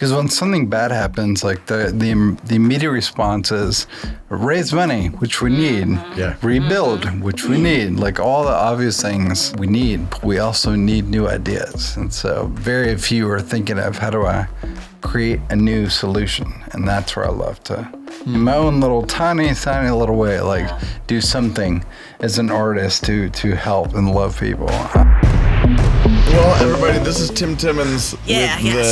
Because when something bad happens, like the immediate response is raise money, which we need. Yeah. Rebuild, which we need. Like all the obvious things we need. But we also need new ideas. And so very few are thinking of how do I create a new solution. And that's where I love to, in my own little tiny little way, like do something as an artist to help and love people. Well, everybody, this is Tim Timmons.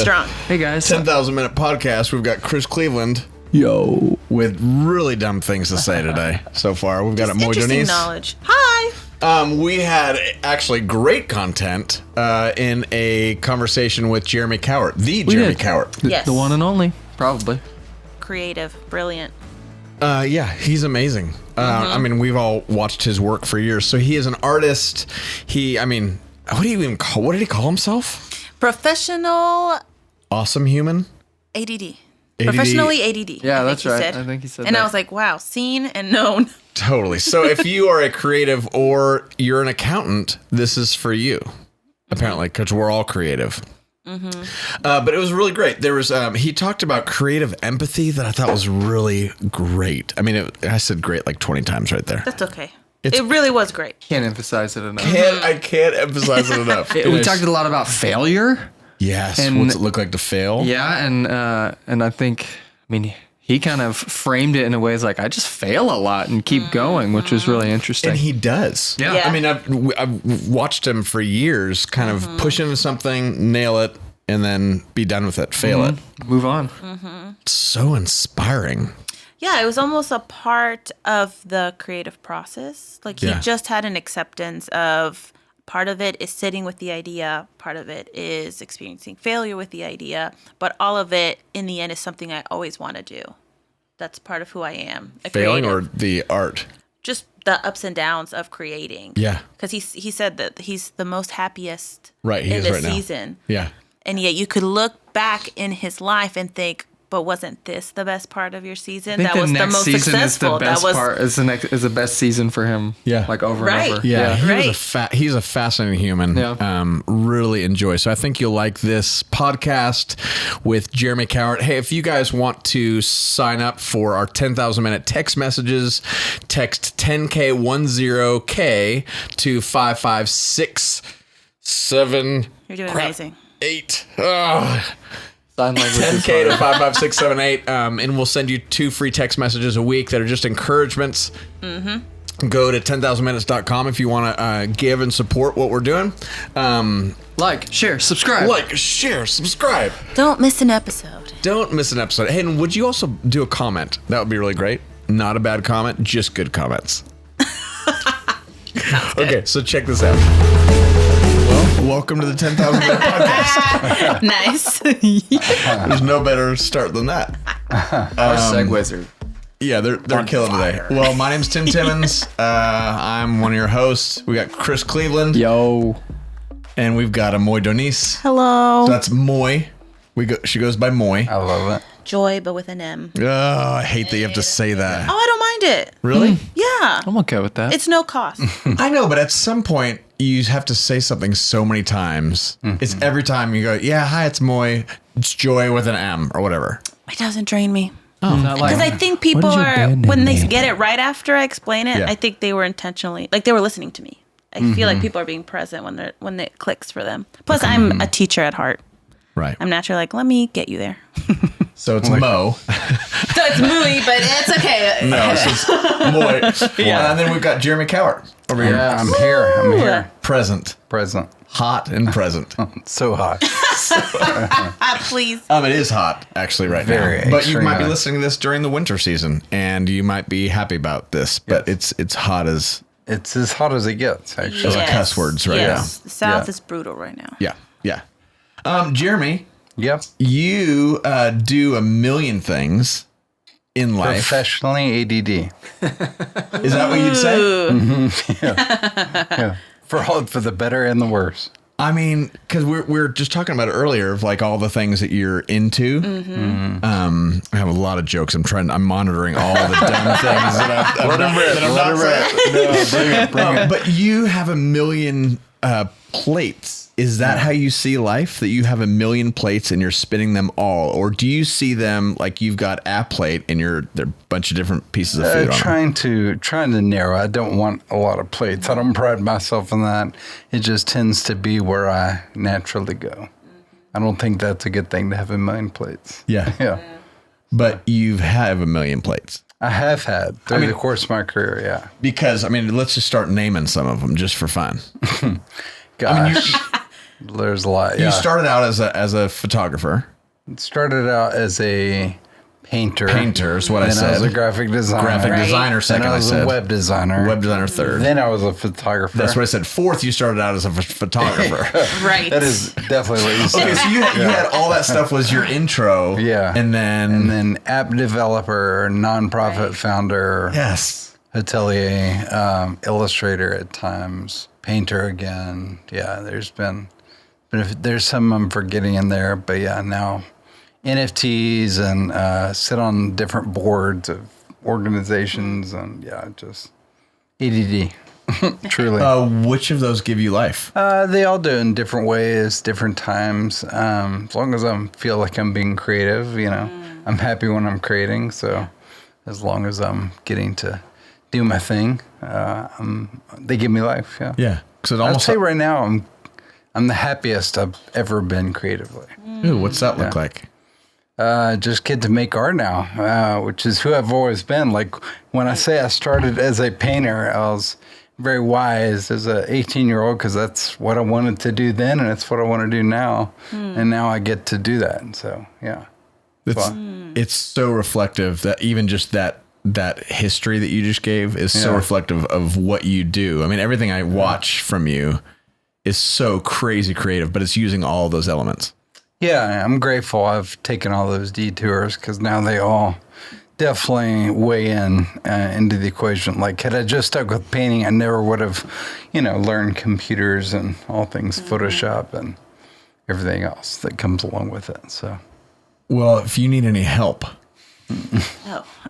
Strong. Hey, guys. 10,000 Minute Podcast. We've got Chris Cleveland. Yo. With really dumb things to say today so far. We've got Moy Interesting Denise. knowledge. Hi. We had actually great content in a conversation with Jeremy Cowart. Jeremy Cowart. Yes. The one and only, probably. Creative. Brilliant. Yeah, he's amazing. I mean, we've all watched his work for years. So he is an artist. What did he call himself? Professional Awesome human? ADD. Professionally ADD. Yeah, I that's think he right. said. I think he said and that. I was like, wow, seen and known. Totally. So if you are a creative or you're an accountant, this is for you, apparently, because we're all creative. But it was really great. There was he talked about creative empathy that I thought was really great. I mean, I said great like 20 times right there. That's okay. It really was great. Can't emphasize it enough. I can't emphasize it enough. We talked a lot about failure. Yes. And- What's it look like to fail? Yeah, and I think, he kind of framed it in a way as like, I just fail a lot and keep going, which was really interesting. And he does. Yeah. I mean, I've watched him for years kind of push into something, nail it, and then be done with it, fail it. Move on. So inspiring. Yeah, it was almost a part of the creative process. Like he Yeah. just had an acceptance of part of it is sitting with the idea, part of it is experiencing failure with the idea, but all of it in the end is something I always want to do. That's part of who I am. Failing creative. or the art? Just the ups and downs of creating. Yeah. Because he said that he's the most happiest Right, he in is this right now. season. Yeah. And yet you could look back in his life and think, but wasn't this the best part of your season? I think That was the next most season successful. is the best that was part. Is the best season for him. Yeah. Like over Right. and over. Yeah, Right. he's a fascinating human. Yeah. Really enjoy. So I think you'll like this podcast with Jeremy Cowart. Hey, if you guys want to sign up for our 10,000 minute text messages, text 10K10K to 55678. You're doing amazing. Sign language is 10K to hard. 55678, and we'll send you 2 free text messages a week that are just encouragements. Go to 10,000minutes.com if you want to give and support what we're doing. Like, share, subscribe. Like, share, subscribe. Don't miss an episode. Don't miss an episode. Hey, and would you also do a comment? That would be really great. Not a bad comment, just good comments. Okay, so check this out. Well, welcome to the 10,000 Minute Podcast. Nice. There's no better start than that. Our segues are Yeah, they're killing today. Well, my name's Tim Timmons. I'm one of your hosts. We got Chris Cleveland. Yo. And we've got Moy Denise. Hello. So that's Moy. She goes by Moy. I love it. Joy, but with an M. Oh, I hate that you have to say that. Oh, I don't mind it. Really? Yeah. I'm okay with that. It's no cost. I know, but at some point you have to say something so many times. It's every time you go, yeah, hi, it's Moy. It's Joy with an M or whatever. It doesn't drain me. Not like, Because I think people What is your are, band name, when they man? get it right after I explain it, Yeah. I think they were intentionally, like they were listening to me. I feel like people are being present when it clicks for them. Plus, I'm a teacher at heart. Right. I'm naturally like, let me get you there. So it's Mo. So it's Mooey, but it's okay. No, so it's Moy. Yeah. And then we've got Jeremy Cowart over here. I'm here. Present. Present. Hot and present. So hot. Please. It is hot actually right Very now. But you extreme might be hot. listening to this during the winter season and you might be happy about this, but it's hot as It's as hot as it gets, actually. Those are cuss words right yes. The South Yeah. is brutal right now. yeah. Jeremy, Yep. you do a million things in life. Professionally ADD. Is that what you'd say? Yeah. For the better and the worse. I mean, because we're just talking about it earlier of like all the things that you're into. I have a lot of jokes. I'm monitoring all the dumb things that I'm not saying. No, bring it. But you have a million plates is that how you see life? That you have a million plates and you're spinning them all, or do you see them like you've got a plate and there are a bunch of different pieces of food on them? Trying to narrow. I don't want a lot of plates. I don't pride myself in that. It just tends to be where I naturally go. I don't think that's a good thing to have a million plates. Yeah. Yeah. But you have a million plates. I have had through the course of my career, yeah. Because, let's just start naming some of them just for fun. Gosh, there's a lot, yeah. You started out as a photographer. Started out as a painter. Painter is what I said. Then I was a graphic designer. Graphic designer second, then I was a web designer. Web designer third. Then I was a photographer. That's what I said. Fourth, you started out as a photographer. Right. That is definitely what you said. Okay, so you had all that stuff was your intro. Yeah. And then app developer, nonprofit founder. Yes. Hotelier, illustrator at times, painter again. Yeah, there's some I'm forgetting in there, but yeah, now NFTs and sit on different boards of organizations and just ADD, truly. Which of those give you life? They all do in different ways, different times. As long as I feel like I'm being creative, I'm happy when I'm creating. So as long as I'm getting to do my thing, they give me life. Yeah. Yeah. I'd say right now I'm the happiest I've ever been creatively. Ooh, what's that look like? Just get to make art now, which is who I've always been. Like when I say I started as a painter, I was very wise as an 18-year-old because that's what I wanted to do then, and it's what I want to do now. And now I get to do that. And so, yeah. It's so reflective that even just that history that you just gave is so reflective of what you do. Everything I watch from you is so crazy creative, but it's using all those elements. Yeah, I'm grateful I've taken all those detours because now they all definitely weigh into the equation. Like, had I just stuck with painting, I never would have, learned computers and all things Photoshop and everything else that comes along with it. So, well, if you need any help,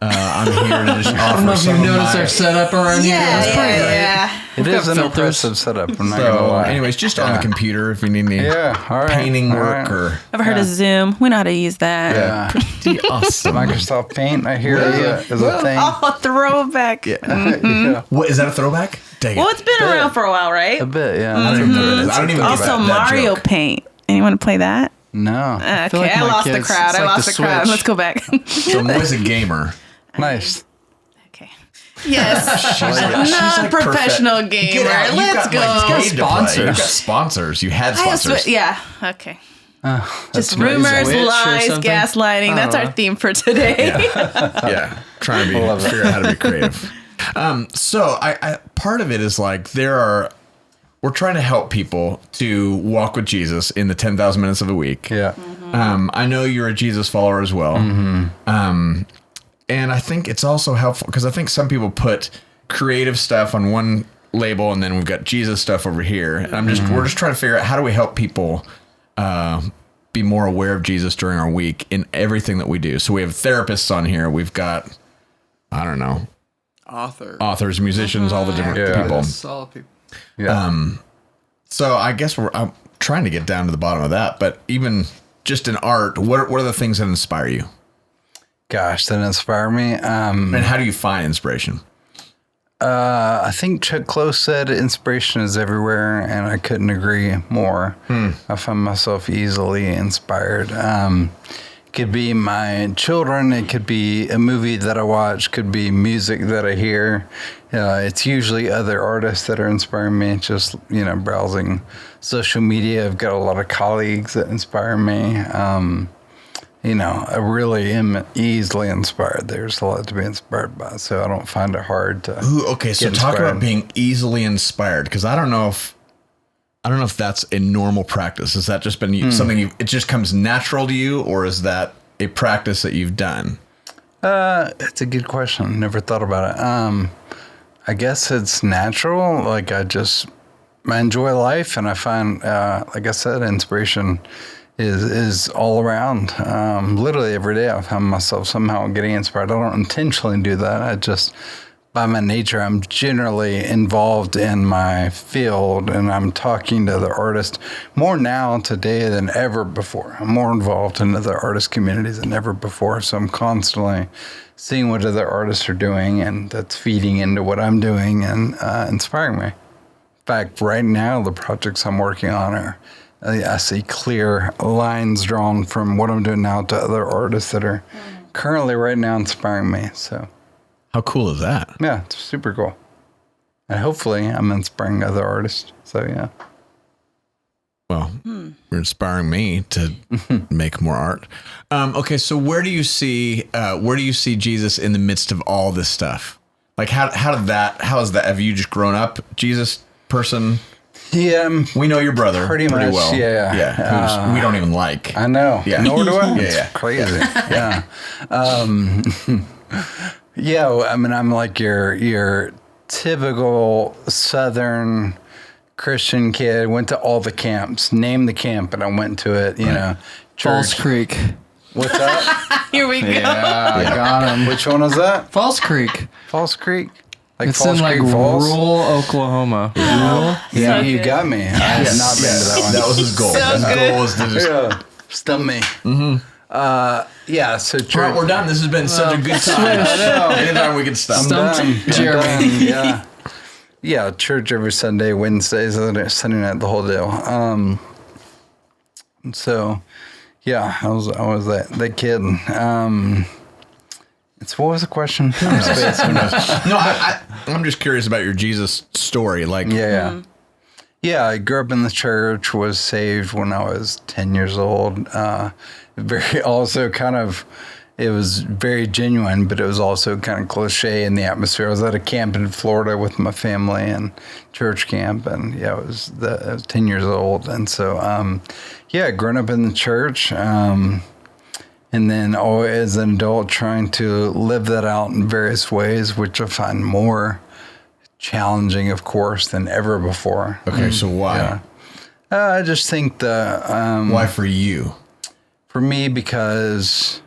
I'm here to just offer. I don't know if you've noticed our setup around here. It's pretty great. It is an impressive setup. I'm not gonna lie. Anyways, just on the computer if you need any painting work or. I've heard of Zoom. We know how to use that. Yeah. Pretty awesome. Microsoft Paint, I hear is a thing. Oh, throwback. Yeah. What is that a throwback? Dang it. Well, it's been around for a while, right? A bit, yeah. I don't even know what it is. I don't even get Also, that Mario joke. Paint. Anyone play that? No. Okay, like I my lost the kids, crowd. it's I like lost the the crowd. Switch. Let's go back. So Mo's a gamer. Nice. Okay. Yes. She's Non-professional gamer. Let's go. Sponsors. You got sponsors. You had sponsors. Yeah. Okay. Just nice. rumors, Switch or lies, something? gaslighting. That's our theme for today. Yeah. Trying to figure out how to be creative. So I part of it is like we're trying to help people to walk with Jesus in the 10,000 minutes of a week. Yeah. I know you're a Jesus follower as well. And I think it's also helpful because I think some people put creative stuff on one label and then we've got Jesus stuff over here. And we're just trying to figure out how do we help people be more aware of Jesus during our week in everything that we do. So we have therapists on here. We've got, I don't know, authors, musicians, all the different people. Solid people. Yeah. So I guess I'm trying to get down to the bottom of that, but even just in art, what are the things that inspire you? Gosh, that inspire me. And how do you find inspiration? I think Chuck Close said inspiration is everywhere, and I couldn't agree more. I find myself easily inspired. It could be my children. It could be a movie that I watch. Could be music that I hear. It's usually other artists that are inspiring me. Just, browsing social media. I've got a lot of colleagues that inspire me. I really am easily inspired. There's a lot to be inspired by, so I don't find it hard to. Ooh, okay. So talk about being easily inspired, because I don't know if that's a normal practice. Has that just been something it just comes natural to you, or is that a practice that you've done? It's a good question. Never thought about it. I guess it's natural. Like I enjoy life, and I find, like I said, inspiration is all around. Literally every day I find myself somehow getting inspired. I don't intentionally do that. I just by my nature, I'm generally involved in my field, and I'm talking to other artists more now today than ever before. I'm more involved in other artist communities than ever before. So I'm constantly seeing what other artists are doing, and that's feeding into what I'm doing and inspiring me. In fact, right now, the projects I'm working on are, I see clear lines drawn from what I'm doing now to other artists that are currently right now inspiring me. So. How cool is that? Yeah, it's super cool. And hopefully I'm inspiring other artists. So, yeah. Well, you're inspiring me to make more art. Okay, so where do you see Jesus in the midst of all this stuff? Like, how is that? Have you just grown up Jesus person? Yeah. We know your brother pretty much well. Yeah. Yeah. Who we don't even like. I know. Yeah. Nor do I. Yeah. It's crazy. Yeah. Yeah, I mean, I'm like your typical Southern Christian kid. Went to all the camps. Name the camp, and I went to it. You know, Falls church. Creek. What's that? Here we go. Yeah, I got him. Which one was that? Falls Creek. Falls Creek. Like It's Falls in like Creek Falls. rural Oklahoma. Yeah, So you good. got me. I have not been to that one. That was his goal. So His good. goal was to just. Yeah, stump me. Yeah, so church. All right, we're done. This has been such a good time. Anytime we can stop. Stumped Jeremy. done, yeah. Yeah, church every Sunday, Wednesdays, Sunday night, the whole deal. So, yeah, I was that kid. What was the question? No, I'm just curious about your Jesus story. Like, Yeah. Yeah, I grew up in the church, was saved when I was 10 years old. It was very genuine, but it was also kind of cliche in the atmosphere. I was at a camp in Florida with my family and church camp, and I was 10 years old. And so, growing up in the church, and then always as an adult trying to live that out in various ways, which I find more challenging, of course, than ever before. okay, so why? Yeah. I just think Why for you? for me, because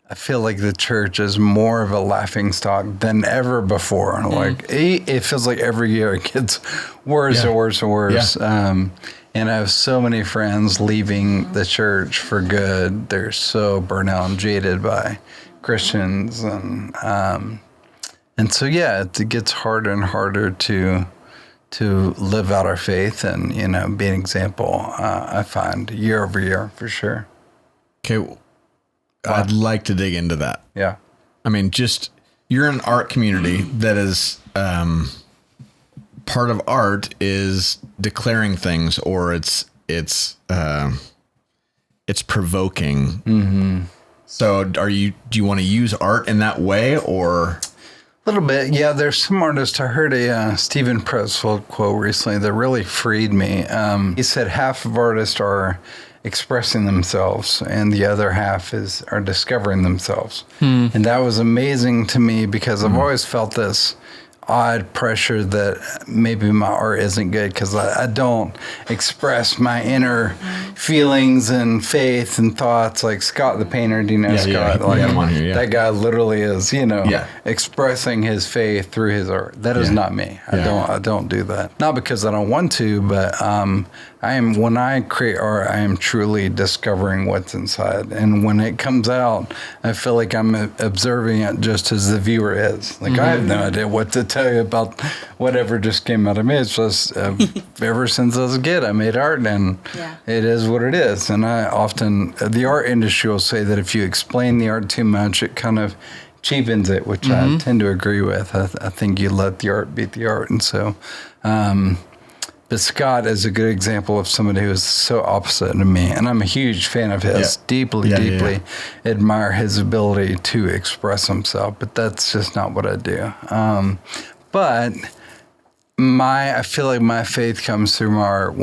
I feel like the church is more of a laughingstock than ever before. Like it feels like every year it gets worse and worse and worse. Yeah. And I have so many friends leaving the church for good. They're so burnt out and jaded by Christians, and so it gets harder and harder to live out our faith and be an example. I find year over year for sure. Okay, I'd like to dig into that. Yeah. I mean, you're in an art community that is part of art is declaring things, or it's provoking. Mm-hmm. So do you want to use art in that way, or? A little bit, yeah. There's some artists. I heard a Stephen Pressfield quote recently that really freed me. He said half of artists are expressing themselves and the other half are discovering themselves. And that was amazing to me because I've always felt this odd pressure that maybe my art isn't good because I don't express my inner feelings and faith and thoughts like Scott the painter. Do you know Scott? Like, I'm on here, that guy literally is, expressing his faith through his art. That is not me. I don't do that. Not because I don't want to, but when I create art, I am truly discovering what's inside. And when it comes out, I feel like I'm observing it just as the viewer is. Like, I have no idea what to tell you about whatever just came out of me. It's just ever since I was a kid, I made art, and it is what it is. And I often, the art industry will say that if you explain the art too much, it kind of cheapens it, which I tend to agree with. I think you let the art beat the art. And so, but Scott is a good example of somebody who is so opposite of me. And I'm a huge fan of his, deeply admire his ability to express himself. But that's just not what I do. But I feel like my faith comes through my art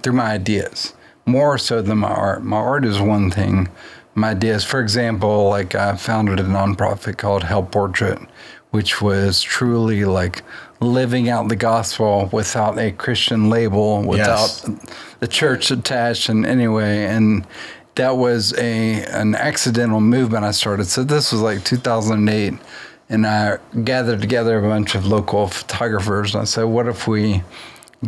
through my ideas, more so than my art. My art is one thing. My ideas, for example, like I founded a nonprofit called Help Portrait, which was truly like living out the gospel without a Christian label, without the church attached in any way. And that was an accidental movement I started. So this was like 2008. And I gathered together a bunch of local photographers. And I said, what if we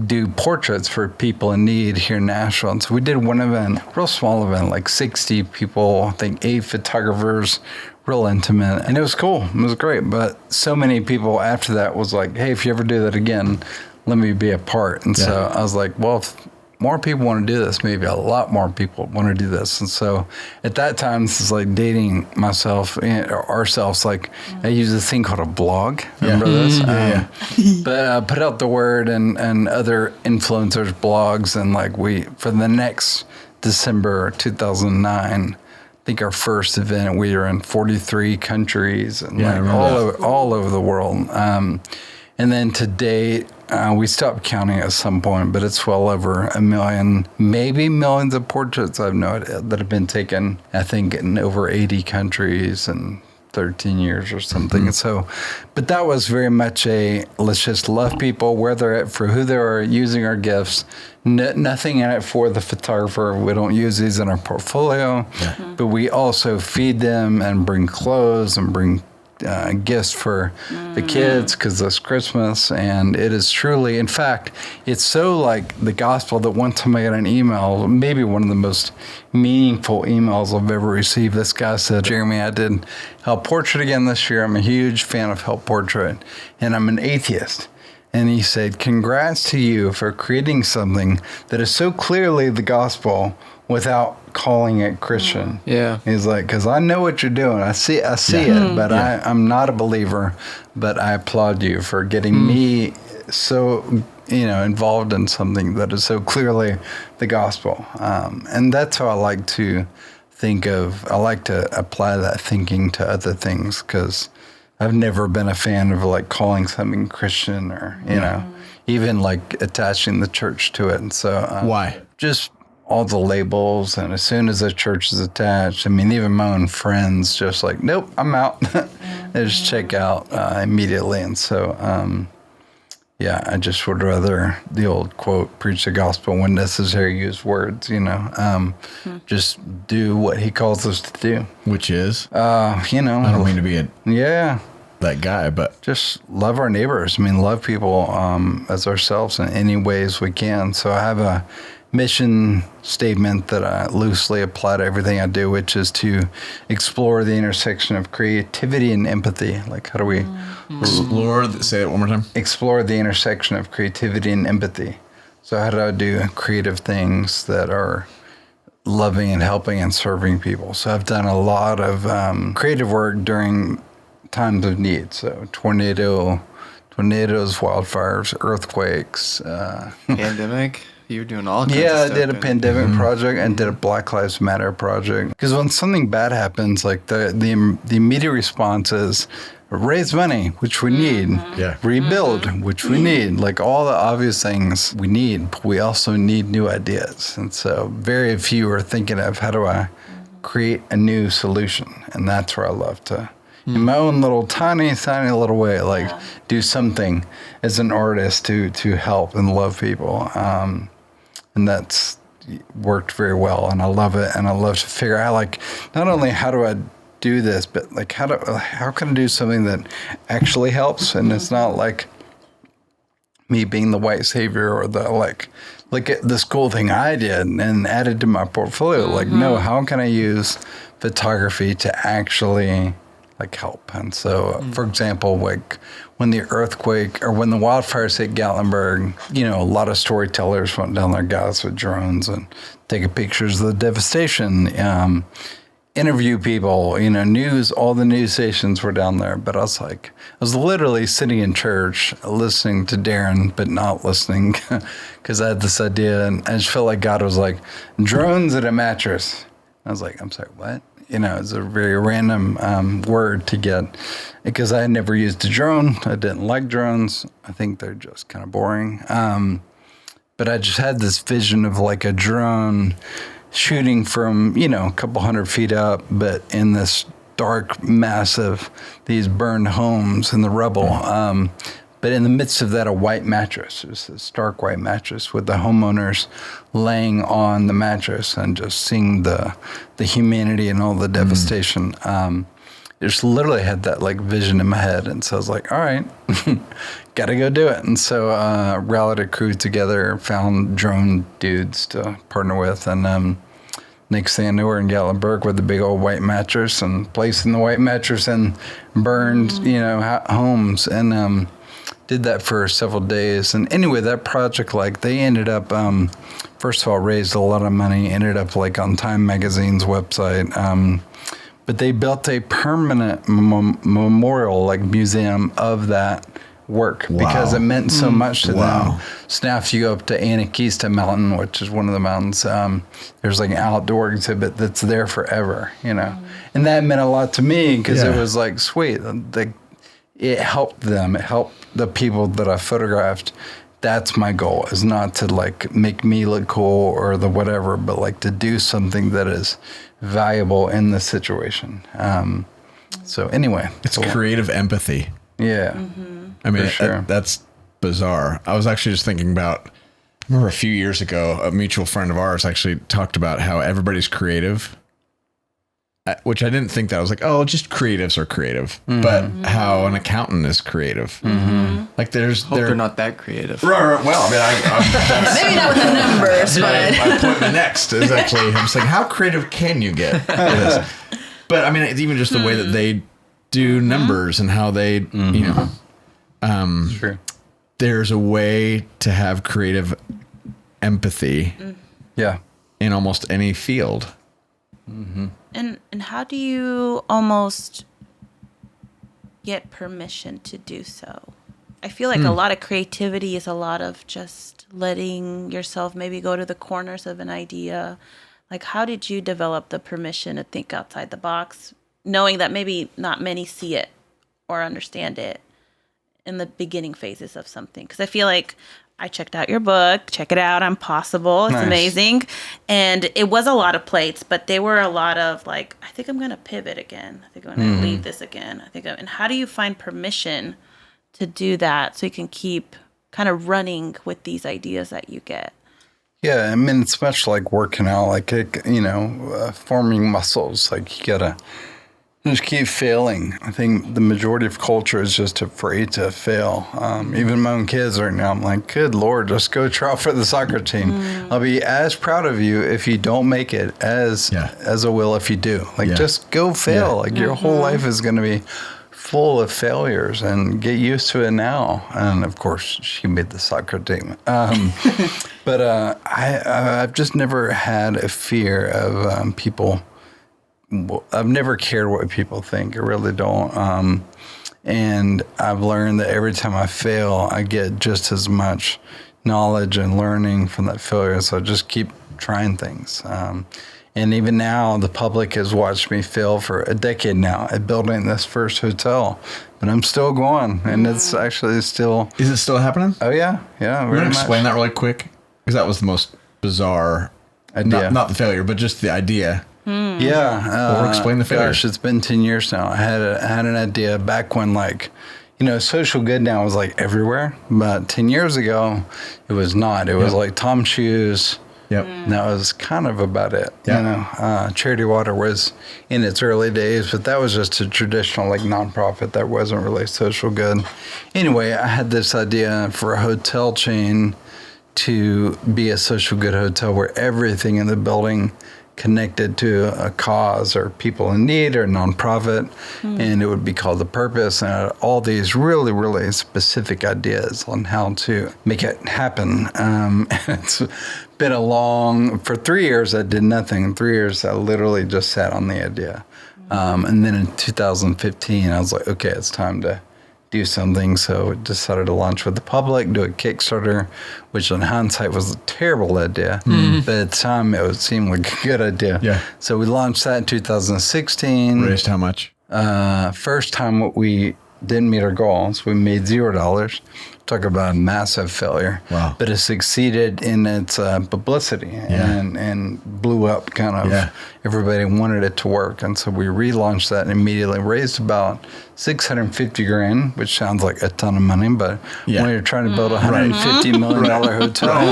do portraits for people in need here in Nashville? And so we did one event, real small event, like 60 people, I think 8 photographers, real intimate. And it was cool. It was great. But so many people after that was like, hey, if you ever do that again, let me be a part. And so I was like, well, if more people want to do this, maybe a lot more people want to do this. And so at that time, this is like dating myself, ourselves. Like I use this thing called a blog. Remember this? But put out the word and other influencers' blogs. And like for the next December 2009, I think our first event, we were in 43 countries and all over the world. And then to date, we stopped counting at some point, but it's well over 1 million, maybe millions of portraits, I have no idea, that have been taken, I think, in over 80 countries in 13 years or something. And so, but that was very much let's just love people where they're at, for who they are, using our gifts. Nothing in it for the photographer. We don't use these in our portfolio, but we also feed them and bring clothes and bring gifts for the kids because it's Christmas. And it is truly, in fact, it's so like the gospel that one time I got an email, maybe one of the most meaningful emails I've ever received. This guy said, Jeremy, I did Help Portrait again this year. I'm a huge fan of Help Portrait and I'm an atheist. And he said, congrats to you for creating something that is so clearly the gospel without calling it Christian. Yeah. He's like, because I know what you're doing. I see it, but I'm not a believer, but I applaud you for getting me so, involved in something that is so clearly the gospel. And that's how I like to think of, I like to apply that thinking to other things, because I've never been a fan of like calling something Christian or, even like attaching the church to it. And so why? Just all the labels, and as soon as the church is attached, I mean, even my own friends just like, nope, I'm out. They just check out immediately. And so, I just would rather, the old quote, preach the gospel when necessary, use words, just do what he calls us to do. Which is? I don't mean to be that guy, but just love our neighbors. I mean, love people as ourselves in any ways we can. So I have a mission statement that I loosely apply to everything I do, which is to explore the intersection of creativity and empathy. Like, how do we say it one more time? Explore the intersection of creativity and empathy. So how do I do creative things that are loving and helping and serving people? So I've done a lot of creative work during times of need. So tornadoes, wildfires, earthquakes, pandemic. You were doing all kinds of stuff. I did a pandemic project and did a Black Lives Matter project. Because when something bad happens, like the immediate response is raise money, which we need. Rebuild, which we need. Like all the obvious things we need, but we also need new ideas. And so very few are thinking of how do I create a new solution. And that's where I love to, in my own little tiny little way, do something as an artist to help and love people. And that's worked very well, and I love it. And I love to figure out, not only how do I do this, but how can I do something that actually helps? And it's not like me being the white savior or the look at this cool thing I did and added to my portfolio. No, how can I use photography to actually help? And so, for example, when the earthquake or when the wildfires hit Gatlinburg, a lot of storytellers went down there, guys with drones, and taking pictures of the devastation, interview people, news, all the news stations were down there. But I was literally sitting in church listening to Darren, but not listening because I had this idea, and I just felt like God was like, drones at a mattress. I was like, I'm sorry, what? It's a very random word to get, because I had never used a drone. I didn't like drones. I think they're just kind of boring. But I just had this vision of a drone shooting from, a couple 100 feet up, but in this dark, massive, these burned homes in the rubble. But in the midst of that, a white mattress, just a stark white mattress with the homeowners laying on the mattress and just seeing the humanity and all the devastation. just literally had that like vision in my head. And so I was like, all right, got to go do it. And so rallied a crew together, found drone dudes to partner with. And next thing I knew, we're in Gatlinburg with a big old white mattress and placing the white mattress and burned, homes. And did that for several days. And anyway, that project, like they ended up, first of all, raised a lot of money, ended up like on Time Magazine's website. But they built a permanent memorial, like museum of that work because it meant so much to them. So now if you go up to Anakeesta Mountain, which is one of the mountains, there's like an outdoor exhibit that's there forever, And that meant a lot to me because it was like, sweet. It helped them. It helped the people that I photographed. That's my goal, is not to like make me look cool or the whatever, but like to do something that is valuable in the situation. So anyway. It's creative empathy. Yeah. I mean, sure. That's bizarre. I was actually just thinking about, I remember a few years ago, a mutual friend of ours actually talked about how everybody's creative, which I didn't think that. I was like, oh, just creatives are creative, but how an accountant is creative. Like they're not that creative. Right. Well, I mean, Maybe not with the numbers, but my point next is actually, I'm just like, how creative can you get? But I mean, it's even just the way that they do numbers and how they, Sure. There's a way to have creative empathy. Yeah. In almost any field. And how do you almost get permission to do so? I feel like a lot of creativity is a lot of just letting yourself maybe go to the corners of an idea. Like, how did you develop the permission to think outside the box, knowing that maybe not many see it or understand it in the beginning phases of something? Because I feel like I checked out your book. Check it out on Possible. It's amazing. And it was a lot of plates, but they were a lot of like, I think I'm going to pivot again. I think I'm going to leave this again. And how do you find permission to do that so you can keep kind of running with these ideas that you get? Yeah, I mean, it's much like working out, like, forming muscles. Like, you gotta just keep failing. I think the majority of culture is just afraid to fail. Even my own kids right now, I'm like, good Lord, just go try out for the soccer team. I'll be as proud of you if you don't make it as I will if you do. Like, just go fail. Like, your whole life is going to be full of failures, and get used to it now. And of course, she made the soccer team. But I've just never had a fear of people. I've never cared what people think. I really don't. And I've learned that every time I fail, I get just as much knowledge and learning from that failure. So I just keep trying things. And even now, the public has watched me fail for a decade now at building this first hotel. But I'm still going, and it's actually still... Is it still happening? Oh, yeah. Yeah, We're going to explain that really quick? Because that was the most bizarre idea. Not the failure, but just the idea. Yeah. Or explain the failure. Gosh, it's been 10 years now. I had an idea back when, like, social good now is, like, everywhere. But 10 years ago, it was not. It was, like, Tom Shoes... Yep. And that was kind of about it. Charity Water was in its early days, but that was just a traditional like nonprofit that wasn't really social good. Anyway, I had this idea for a hotel chain to be a social good hotel where everything in the building connected to a cause or people in need or nonprofit, and it would be called The Purpose, and I had all these really, really specific ideas on how to make it happen. It's been for 3 years I did nothing. In 3 years I literally just sat on the idea. And then in 2015 I was like, okay, it's time to do something. So decided to launch with the public, do a Kickstarter, which in hindsight was a terrible idea. But at the time it seemed like a good idea. Yeah. So we launched that in 2016. Raised how much? First time we didn't meet our goals. We made $0. Talk about a massive failure. Wow. But it succeeded in its publicity and blew up kind of. Yeah. Everybody wanted it to work. And so we relaunched that and immediately raised about $650,000, which sounds like a ton of money, but when you're trying to build a $150 million hotel,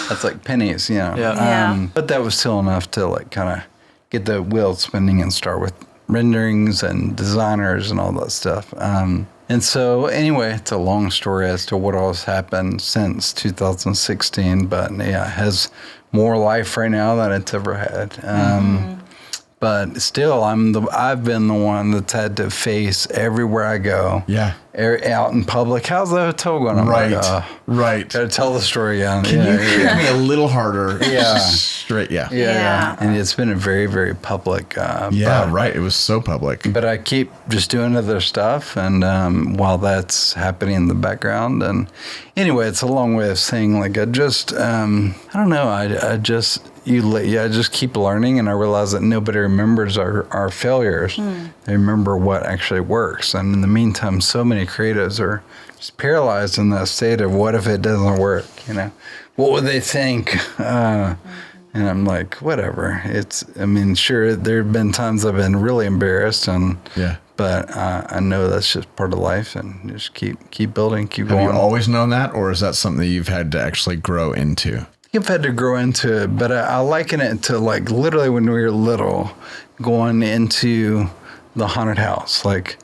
that's like pennies, Yeah. But that was still enough to like kind of get the wheels spinning and start with renderings and designers and all that stuff. And so anyway, it's a long story as to what all has happened since 2016, but yeah, it has more life right now than it's ever had. But still, I've been the one that's had to face everywhere I go. Yeah. Out in public. How's the hotel going? I'm Right. like, Right. gotta tell the story again. Can you hear me a little harder? Yeah. Straight. Yeah. Yeah. And it's been a very, very public. Yeah. Right. It was so public. But I keep just doing other stuff, and while that's happening in the background, and anyway, it's a long way of saying like I just I don't know. I just keep learning, and I realize that nobody remembers our failures. They remember what actually works, and in the meantime, so many creatives are just paralyzed in that state of what if it doesn't work? You know, what would they think? And I'm like, whatever. Sure, there have been times I've been really embarrassed, but I know that's just part of life, and just keep building, keep going. Have you always known that, or is that something that you've had to actually grow into? I've had to grow into it, but I liken it to like literally when we were little, going into the haunted house. Like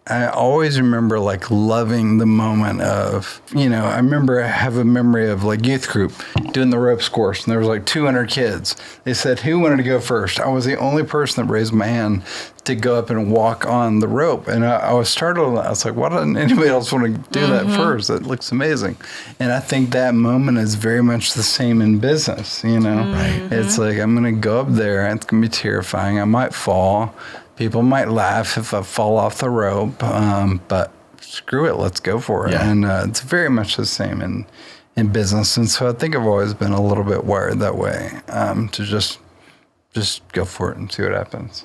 I always remember like loving the moment of, I remember I have a memory of like youth group doing the ropes course, and there was like 200 kids. They said, who wanted to go first? I was the only person that raised my hand to go up and walk on the rope. And I was startled. I was like, why doesn't anybody else want to do that first? That looks amazing. And I think that moment is very much the same in business, Right. It's like, I'm going to go up there. It's going to be terrifying. I might fall. People might laugh if I fall off the rope, but screw it, let's go for it. Yeah. And it's very much the same in business. And so I think I've always been a little bit wired that way, to just go for it and see what happens.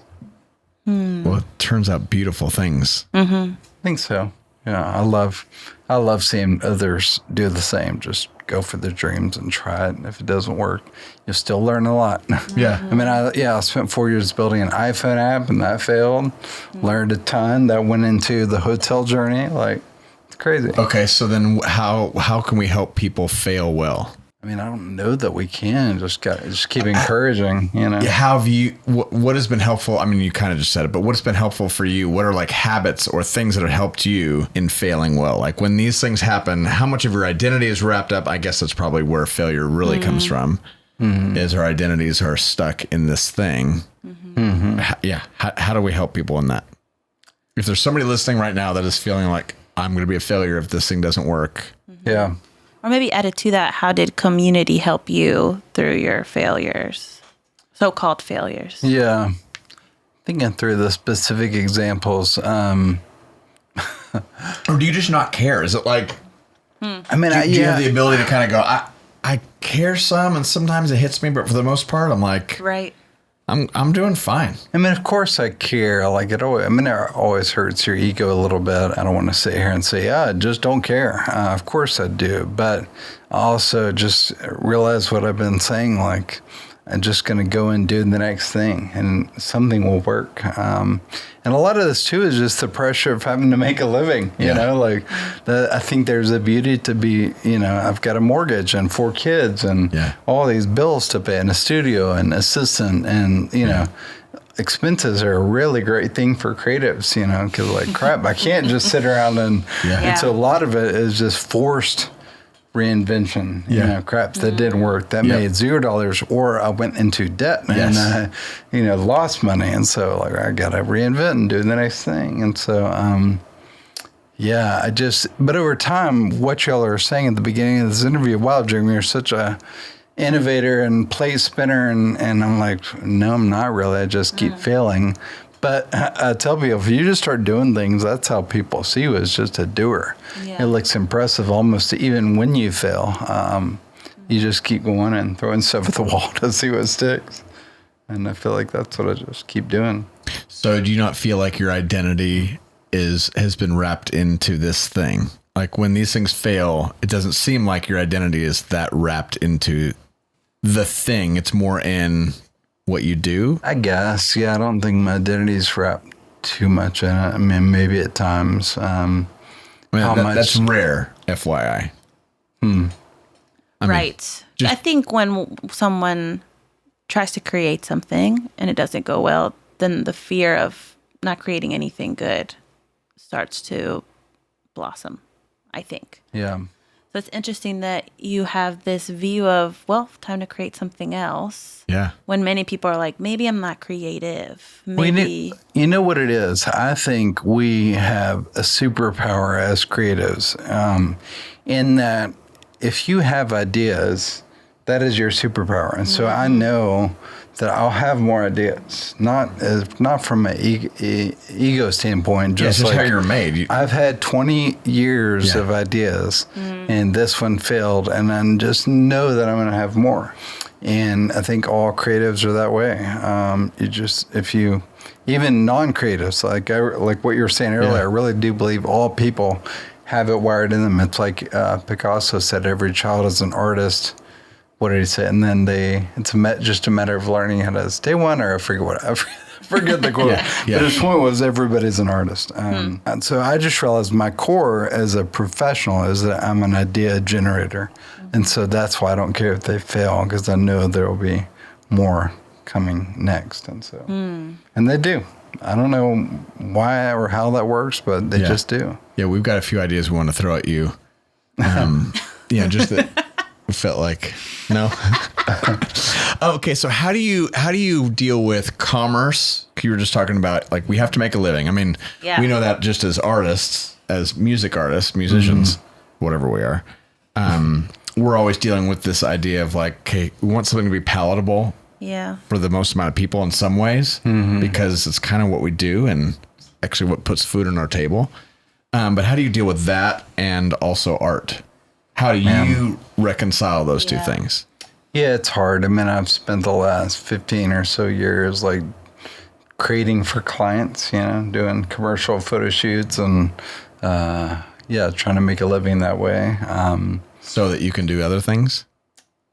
Well, it turns out beautiful things. I think so. Yeah, I love seeing others do the same. Just go for their dreams and try it. And if it doesn't work, you'll still learn a lot. Yeah. I spent 4 years building an iPhone app, and that failed. Learned a ton. That went into the hotel journey. Like, it's crazy. Okay, so then how can we help people fail well? I don't know that we can. Just keep encouraging, Yeah, how have you, what has been helpful? You kind of just said it, but what's been helpful for you? What are like habits or things that have helped you in failing well? Like when these things happen, how much of your identity is wrapped up? I guess that's probably where failure really comes from, is our identities are stuck in this thing. How do we help people in that? If there's somebody listening right now that is feeling like, I'm going to be a failure if this thing doesn't work. Yeah. Or maybe added to that, how did community help you through your failures, so-called failures? Yeah. Thinking through the specific examples. Or do you just not care? Is it like, do you have the ability to kind of go, I care some, and sometimes it hits me, but for the most part, I'm like, right. I'm doing fine. Of course I care. Like it always hurts your ego a little bit. I don't want to sit here and say, I just don't care. Of course I do. But I also just realize what I've been saying, like, I'm just going to go and do the next thing, and something will work. And a lot of this, too, is just the pressure of having to make a living, you know? Like, I think there's a beauty to be, I've got a mortgage and 4 kids and all these bills to pay, and a studio and assistant, and, expenses are a really great thing for creatives, because, like, crap, I can't just sit around and so a lot of it is just forced reinvention, crap that didn't work, that made $0, or I went into debt and lost money, and so like I gotta reinvent and do the next thing. And so but over time, what y'all are saying at the beginning of this interview, wow, Jeremy, you're such a innovator and plate spinner, and I'm like, no, I'm not really, I just keep failing. But I tell people, if you just start doing things, that's how people see you, as just a doer. Yeah. It looks impressive almost even when you fail. You just keep going and throwing stuff at the wall to see what sticks. And I feel like that's what I just keep doing. So do you not feel like your identity has been wrapped into this thing? Like when these things fail, it doesn't seem like your identity is that wrapped into the thing. It's more in what you do? I guess, yeah. I don't think my identity's wrapped too much in it. Maybe at times. That's rare, FYI. Right. I think when someone tries to create something and it doesn't go well, then the fear of, not creating anything good starts to blossom, I think. Yeah. So it's interesting that you have this view of, well, time to create something else. Yeah. When many people are like, maybe I'm not creative. We Maybe. you know what it is? I think we have a superpower as creatives, in that if you have ideas, that is your superpower. And so I know that I'll have more ideas, not from an ego standpoint. Just Just how like you're made. I've had 20 years of ideas, and this one failed, and I just know that I'm going to have more. And I think all creatives are that way. Even non-creatives, like what you were saying earlier, I really do believe all people have it wired in them. It's like Picasso said, every child is an artist. What did he say? And then it's just a matter of learning how to stay one, or I forget the quote. But his point was everybody's an artist. And so I just realized my core as a professional is that I'm an idea generator. And so that's why I don't care if they fail, because I know there will be more coming next. And so, and they do. I don't know why or how that works, but they just do. Yeah, we've got a few ideas we want to throw at you. Just that we felt like, no. Okay, so how do you deal with commerce? You were just talking about, like, we have to make a living. I mean, we know that just as artists, as music artists, musicians, whatever we are. We're always dealing with this idea of like, okay, we want something to be palatable for the most amount of people in some ways, because it's kind of what we do and actually what puts food on our table. But how do you deal with that and also art? How do you reconcile those two things? Yeah, it's hard. I mean, I've spent the last 15 or so years like creating for clients, doing commercial photo shoots and trying to make a living that way. So that you can do other things?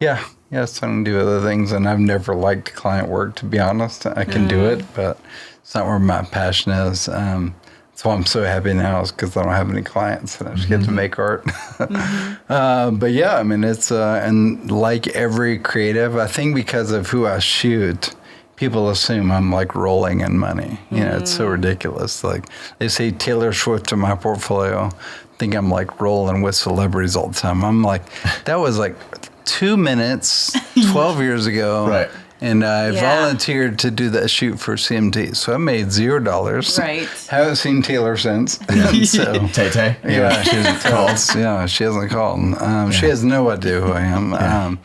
Yeah, so I can do other things, and I've never liked client work, to be honest. I can do it, but it's not where my passion is. That's why I'm so happy now, is because I don't have any clients, and I just get to make art. But yeah, I mean, it's, and like every creative, I think because of who I shoot, people assume I'm like rolling in money. It's so ridiculous. Like they say Taylor Swift in my portfolio, think I'm like rolling with celebrities all the time. I'm like, that was like 2 minutes 12 years ago. Right. And I volunteered to do that shoot for CMT. So I made $0. Right. Haven't seen Taylor since. So, Tay-Tay? yeah, she hasn't called. Yeah, she hasn't called. She has no idea who I am.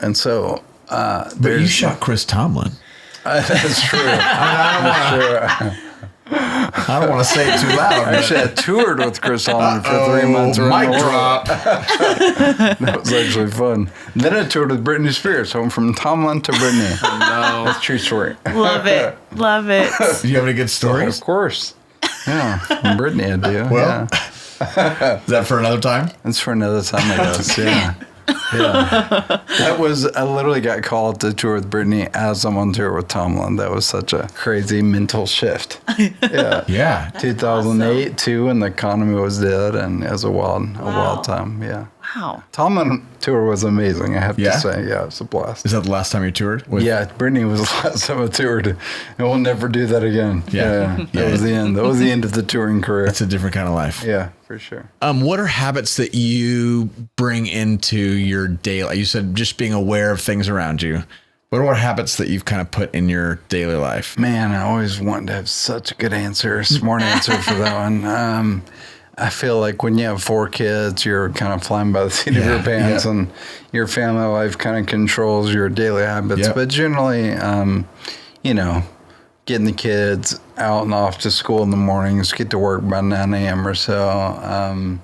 And so. But you shot Chris Tomlin. That's true. That's true. I don't want to say it too loud. Actually, I toured with Chris Tomlin for 3 months. Mic drop. That was actually fun. Then I toured with Britney Spears. So I'm from Tomlin to Britney. No. That's a true story. Love it. Love it. Do you have any good stories? Of course. Yeah, from Britney I do. Well, is that for another time? That's for another time, I guess. Yeah. That was, I literally got called to tour with Britney as I'm on tour with Tomlin. That was such a crazy mental shift. Yeah. 2008 too, and the economy was dead, and it was a wild time. Yeah. Wow. Tomlin tour was amazing, I have to say. Yeah, it was a blast. Is that the last time you toured? Yeah, Britney was the last time I toured, and we'll never do that again. Yeah. That was the end. That was the end of the touring career. It's a different kind of life. Yeah, for sure. What are habits that you bring into your daily? You said just being aware of things around you. What are habits that you've kind of put in your daily life? Man, I always wanted to have such a good answer, smart answer for that one. I feel like when you have 4 kids, you're kind of flying by the seat of your pants, and your family life kind of controls your daily habits. But generally, getting the kids out and off to school in the mornings, get to work by 9 a.m. or so.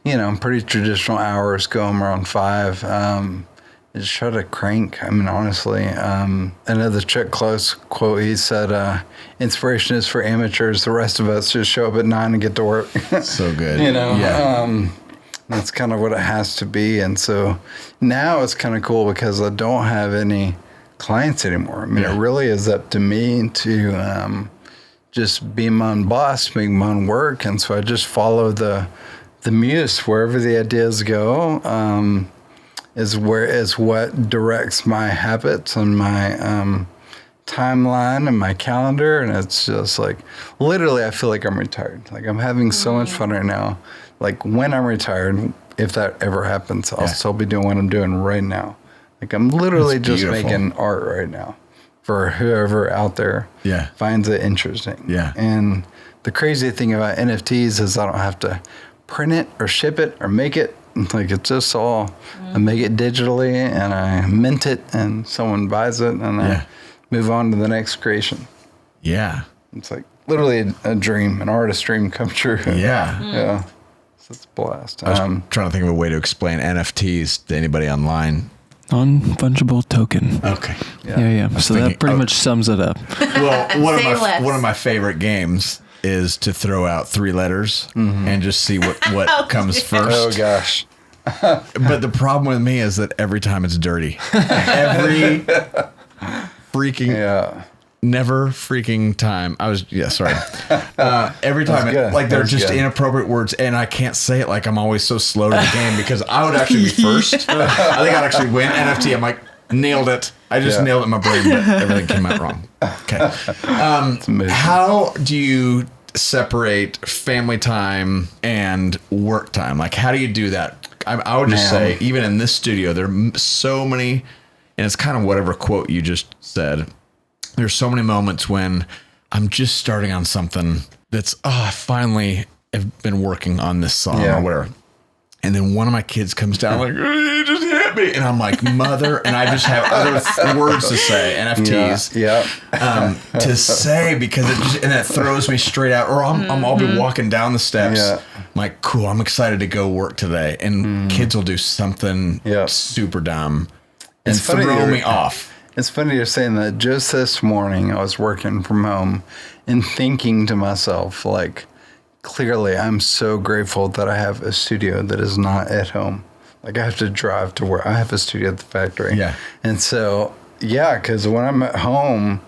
Pretty traditional hours, go home around 5. Just try to crank. I mean, honestly, another Chuck Close quote, he said, inspiration is for amateurs. The rest of us just show up at 9 and get to work. So good. That's kind of what it has to be. And so now it's kind of cool because I don't have any clients anymore. I mean, it really is up to me to just be my own boss, make my own work. And so I just follow the muse wherever the ideas go. Is what directs my habits and my timeline and my calendar, and it's just like literally I feel like I'm retired. Like I'm having so much fun right now. Like when I'm retired, if that ever happens, I'll still be doing what I'm doing right now. Like I'm literally just making art right now for whoever out there finds it interesting. Yeah. And the crazy thing about NFTs is I don't have to print it or ship it or make it. Like it's just all, I make it digitally and I mint it and someone buys it and I move on to the next creation. Yeah. It's like literally a dream, an artist dream come true. Yeah. Yeah. So it's a blast. I was trying to think of a way to explain NFTs to anybody online. Non-fungible token. Okay. Yeah. So that pretty much sums it up. Well, one of my favorite games is to throw out 3 letters and just see what comes first. Oh gosh. But the problem with me is that every time it's dirty. Every freaking never freaking time. Sorry. Every time they're just inappropriate words and I can't say it. Like I'm always so slow to the game because I would actually be first. I think I'd actually win NFT. I'm like, nailed it. I just nailed it in my brain, but everything came out wrong. Okay. How do you separate family time and work time? Like, how do you do that? I would just say, even in this studio, there are so many, and it's kind of whatever quote you just said. There's so many moments when I'm just starting on something that's, I finally have been working on this song or whatever. And then one of my kids comes down like, you just hit me. And I'm like, mother. And I just have other words to say, NFTs, to say because and that throws me straight out. Or I'll be walking down the steps. I'm like, cool, I'm excited to go work today. And kids will do something super dumb and throw me off. It's funny you're saying that. Just this morning, I was working from home and thinking to myself, like, clearly, I'm so grateful that I have a studio that is not at home. Like, I have to drive to work. I have a studio at the factory. Yeah. And so, because when I'm at home,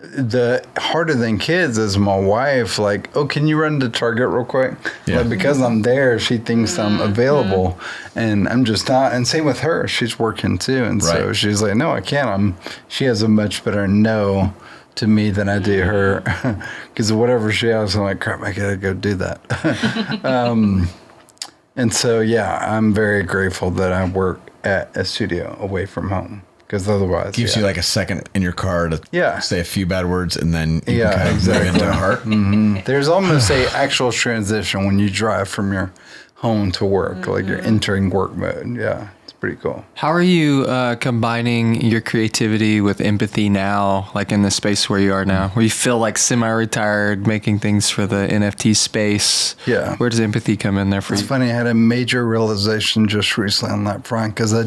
the harder than kids is my wife, like, oh, can you run to Target real quick? Yeah. Like, because I'm there, she thinks I'm available, and I'm just not. And same with her. She's working, too. And so she's like, no, I can't. She has a much better no to me than I do her, because whatever she has, I'm like, crap, I gotta go do that. And so, I'm very grateful that I work at a studio away from home, because otherwise gives you like a second in your car to say a few bad words, and then you can kind of move into the heart. There's almost a actual transition when you drive from your home to work, like you're entering work mode. Yeah. Pretty cool. How are you combining your creativity with empathy now, like in the space where you are now, where you feel like semi-retired, making things for the NFT space? Yeah. Where does empathy come in there for you? It's funny, I had a major realization just recently on that front, because I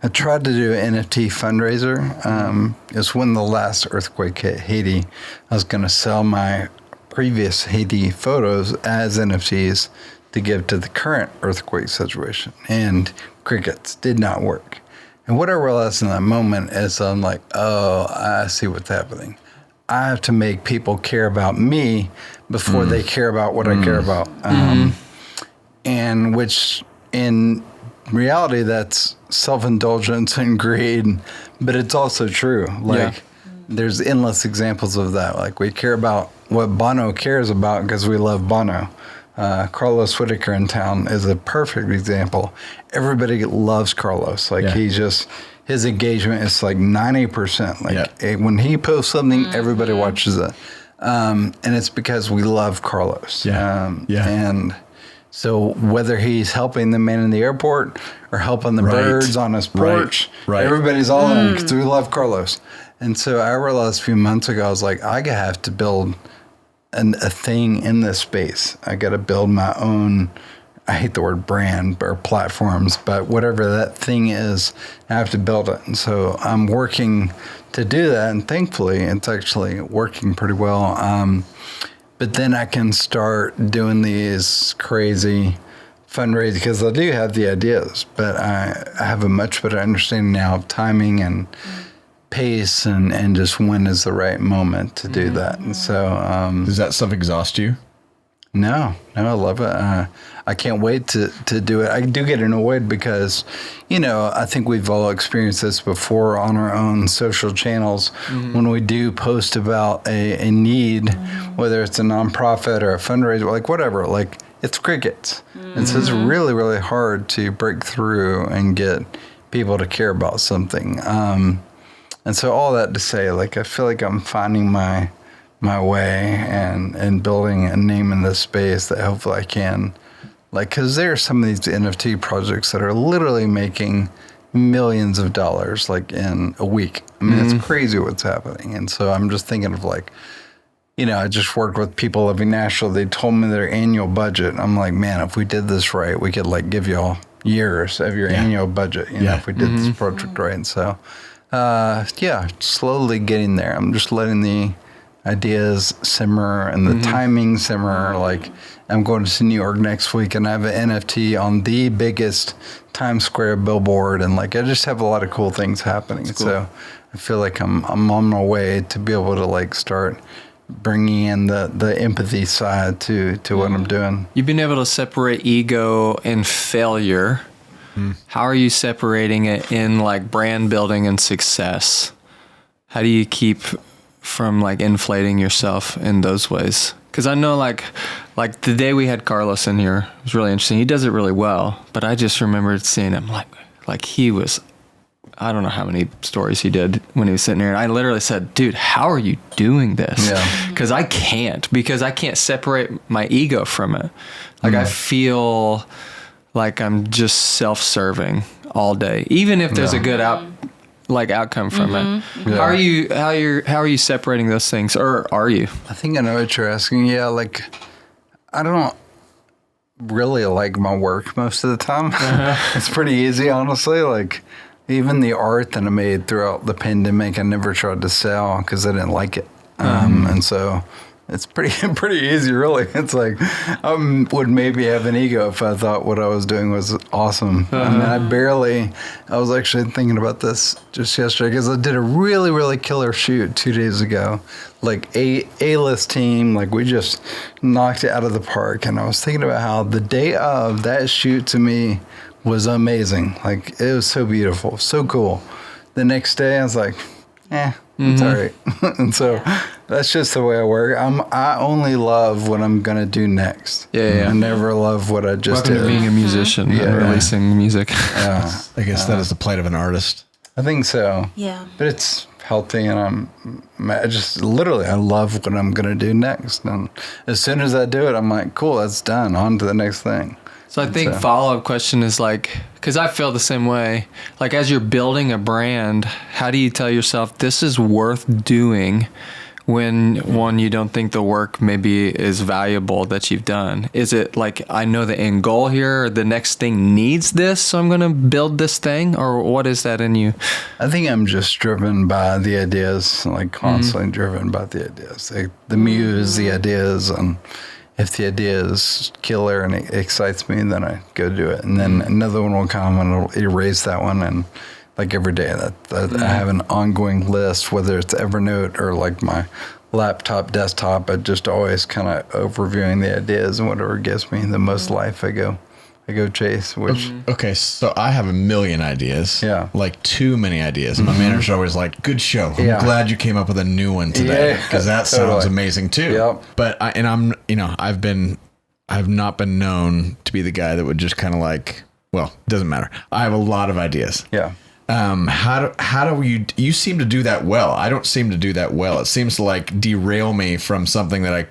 tried to do an NFT fundraiser. It was when the last earthquake hit Haiti. I was going to sell my previous Haiti photos as NFTs to give to the current earthquake situation, and crickets did not work. And what I realized in that moment is I'm like, oh, I see what's happening. I have to make people care about me before they care about what I care about. And which in reality, that's self-indulgence and greed, but it's also true. Like there's endless examples of that. Like we care about what Bono cares about because we love Bono. Carlos Whitaker in town is a perfect example. Everybody loves Carlos. Like his engagement is like 90%. Like when he posts something, everybody watches it. And it's because we love Carlos. And so whether he's helping the man in the airport or helping the birds on his porch, everybody's all in because we love Carlos. And so I realized a few months ago, I was like, I have to build a thing in this space. I got to build my own, I hate the word brand or platforms, but whatever that thing is, I have to build it. And so I'm working to do that. And thankfully, it's actually working pretty well. But then I can start doing these crazy fundraising because I do have the ideas, but I have a much better understanding now of timing and pace and just when is the right moment to do that. And so does that stuff exhaust you? No, I love it. I can't wait to do it. I do get annoyed because, I think we've all experienced this before on our own social channels when we do post about a need, whether it's a nonprofit or a fundraiser, like whatever, like it's crickets. And so it's really, really hard to break through and get people to care about something. And so all that to say, like, I feel like I'm finding my way and building a name in this space that hopefully I can, like, because there are some of these NFT projects that are literally making millions of dollars, like, in a week. I mean, it's crazy what's happening. And so I'm just thinking of, like, I just worked with people living Nashville. They told me their annual budget. I'm like, man, if we did this right, we could, like, give y'all years of your annual budget, if we did this project right. And so, slowly getting there. I'm just letting the ideas simmer and the timing simmer. Like, I'm going to New York next week and I have an NFT on the biggest Times Square billboard, and like I just have a lot of cool things happening. Cool. So I feel like I'm on my way to be able to like start bringing in the empathy side to what I'm doing. You've been able to separate ego and failure. How are you separating it in like brand building and success? How do you keep from like inflating yourself in those ways? Because I know like the day we had Carlos in here, it was really interesting. He does it really well, but I just remembered seeing him like he was, I don't know how many stories he did when he was sitting there. And I literally said, dude, how are you doing this? Because I can't separate my ego from it. Like I feel like I'm just self-serving all day, even if there's a good outcome from it. Yeah. How are you separating those things, or are you? I think I know what you're asking. Yeah, like I don't really like my work most of the time. It's pretty easy, honestly. Like even the art that I made throughout the pandemic, I never tried to sell because I didn't like it, and so. It's pretty easy, really. It's like I would maybe have an ego if I thought what I was doing was awesome. I mean, I was actually thinking about this just yesterday because I did a really, really killer shoot 2 days ago. Like A-list team, like we just knocked it out of the park. And I was thinking about how the day of that shoot to me was amazing. Like it was so beautiful, so cool. The next day I was like, it's all right. And so that's just the way I work. I only love what I'm going to do next. I never love what I just did. Welcome to being a musician and releasing music. I guess that is the plight of an artist. I think so. Yeah. But it's healthy, and I love what I'm going to do next. And as soon as I do it, I'm like, cool, that's done. On to the next thing. So I think follow-up question is like, because I feel the same way, like as you're building a brand, how do you tell yourself this is worth doing when one, you don't think the work maybe is valuable that you've done? Is it like, I know the end goal here, or the next thing needs this, so I'm going to build this thing? Or what is that in you? I think I'm just driven by the ideas, like constantly driven by the ideas, like the muse, the ideas, and if the idea is killer and it excites me, then I go do it. And then another one will come and it'll erase that one. And like every day that I have an ongoing list, whether it's Evernote or like my laptop, desktop, I just always kind of overviewing the ideas, and whatever gives me the most life, I go chase, which. Okay, so I have a million ideas. Yeah. Like too many ideas. And my manager's always like, good show. I'm glad you came up with a new one today. Because that sounds amazing too. Yep. But I've not been known to be the guy that would just kind of like, well, it doesn't matter. I have a lot of ideas. Yeah. How do you seem to do that well? I don't seem to do that well. It seems to like derail me from something that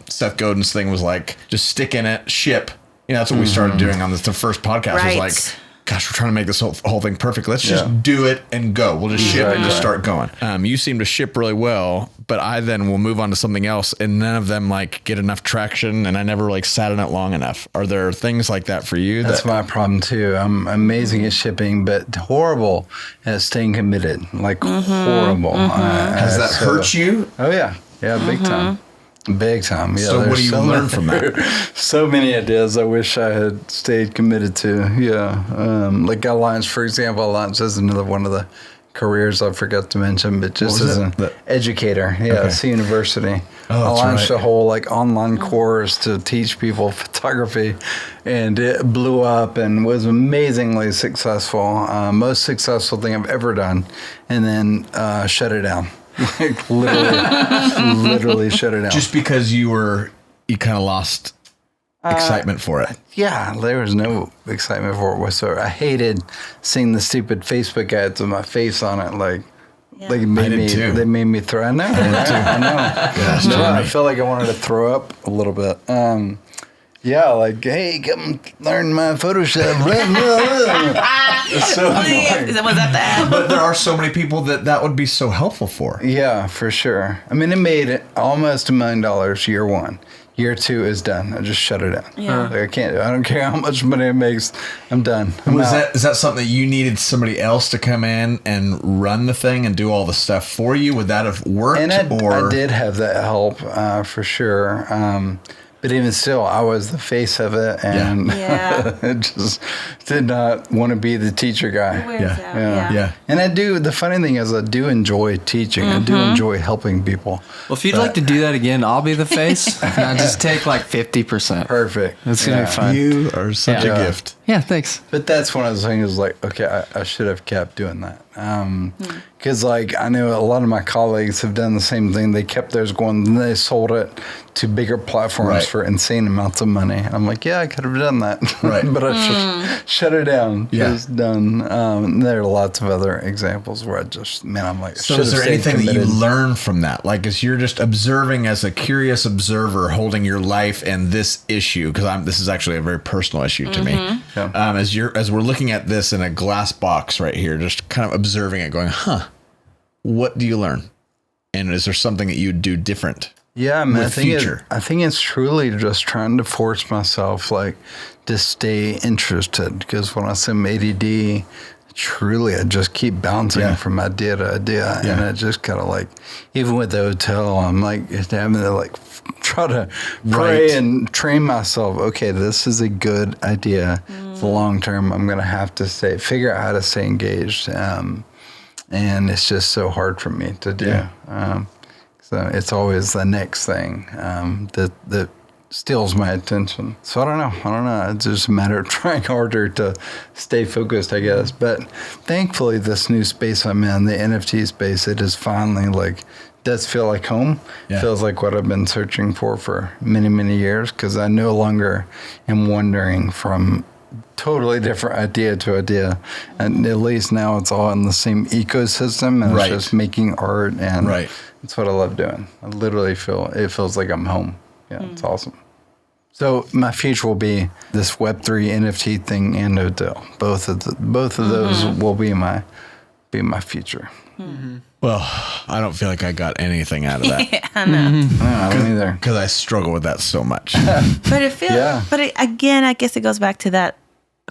Seth Godin's thing was like, just stick in it, ship. That's what we started doing on the first podcast. Right. Was like, gosh, we're trying to make this whole thing perfect. Let's just do it and go. We'll just ship and just start going. You seem to ship really well, but I then will move on to something else, and none of them like get enough traction, and I never like sat in it long enough. Are there things like that for you? That's my problem too. I'm amazing at shipping, but horrible at staying committed. Like horrible. Has that hurt you? Oh yeah, big time. Big time. Yeah. So what do you learn from that? So many ideas I wish I had stayed committed to. Yeah. Like Alliance, for example. Alliance is another one of the careers I forgot to mention, but just as an educator. Yeah, Okay. it's a university. Oh, I that's launched right. a whole like online course to teach people photography, and it blew up and was amazingly successful. Most successful thing I've ever done, and then shut it down. Like literally shut it down. Just because you kind of lost excitement for it. Yeah, there was no excitement for it whatsoever. I hated seeing the stupid Facebook ads with my face on it. Like, they made me throw. I know. I know. I felt like I wanted to throw up a little bit. Yeah, like, hey, come learn my Photoshop. It's so annoying. Was that the ad? But there are so many people that would be so helpful for. Yeah, for sure. I mean, it made almost $1 million year one. Year two is done. I just shut it down. Yeah. Like, I can't. I don't care how much money it makes. I'm done. Is that something that you needed somebody else to come in and run the thing and do all the stuff for you? Would that have worked? And I did have that help for sure. But even still, I was the face of it, and I just did not want to be the teacher guy. Yeah. And I do. The funny thing is, I do enjoy teaching. I do enjoy helping people. Well, if you'd like to do that again, I'll be the face. Now just take like 50%. Perfect. It's gonna be fun. You are such a gift. Yeah, thanks. But that's one of the things. Like, okay, I should have kept doing that. Because like I know a lot of my colleagues have done the same thing. They kept theirs going, and they sold it to bigger platforms for insane amounts of money. I'm like, yeah, I could have done that, but I just shut it down. Yeah. Just done. There are lots of other examples where I'm like, So is there anything that you learn from that? Like, as you're just observing as a curious observer, holding your life and this issue, because this is actually a very personal issue to me. Yeah. As we're looking at this in a glass box right here, just kind of observing it, going, what do you learn? And is there something that you do different? Yeah, I mean, I think it's truly just trying to force myself, like, to stay interested. Because when I say I'm ADD, truly, I just keep bouncing from idea to idea, and I just kind of like, even with the hotel, I'm like having to like try to pray and train myself. Okay, this is a good idea. For long term, I'm gonna have to figure out how to stay engaged, and it's just so hard for me to do. So it's always the next thing that steals my attention. So I don't know. It's just a matter of trying harder to stay focused, I guess. But thankfully, this new space I'm in, the NFT space, it is finally does feel like home. Yeah. Feels like what I've been searching for many, many years, because I no longer am wandering from totally different idea to idea. And at least now it's all in the same ecosystem, and it's just making art, and that's what I love doing. I literally it feels like I'm home. Yeah, it's awesome. So my future will be this Web3 NFT thing and hotel. Both of those will be my future. Mm-hmm. Well, I don't feel like I got anything out of that. I know. I don't either. Because I struggle with that so much. But it feels. But again, I guess it goes back to that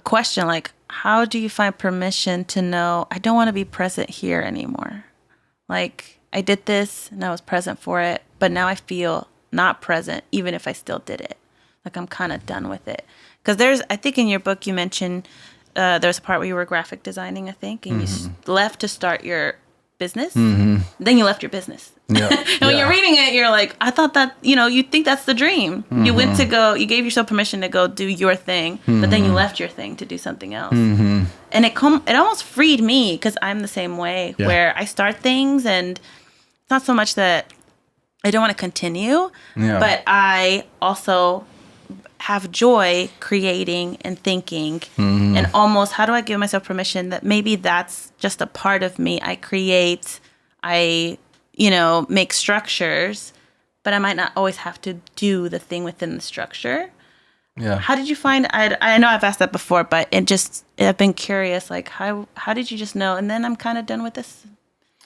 question: like, how do you find permission to know I don't want to be present here anymore? Like, I did this and I was present for it, but now I feel not present, even if I still did it. Like, I'm kind of done with it. Because I think in your book you mentioned there's a part where you were graphic designing, I think, and you left to start your business. Then you left your business. Yeah. And when you're reading it, you're like, I thought that, you think that's the dream. You went to go, you gave yourself permission to go do your thing, but then you left your thing to do something else. And it almost freed me, because I'm the same way, where I start things and it's not so much that I don't want to continue, but I also have joy creating and thinking, and almost, how do I give myself permission that maybe that's just a part of me? I create, I make structures, but I might not always have to do the thing within the structure. Yeah. How did you find? I know I've asked that before, but I've been curious. Like, how did you just know? And then I'm kind of done with this.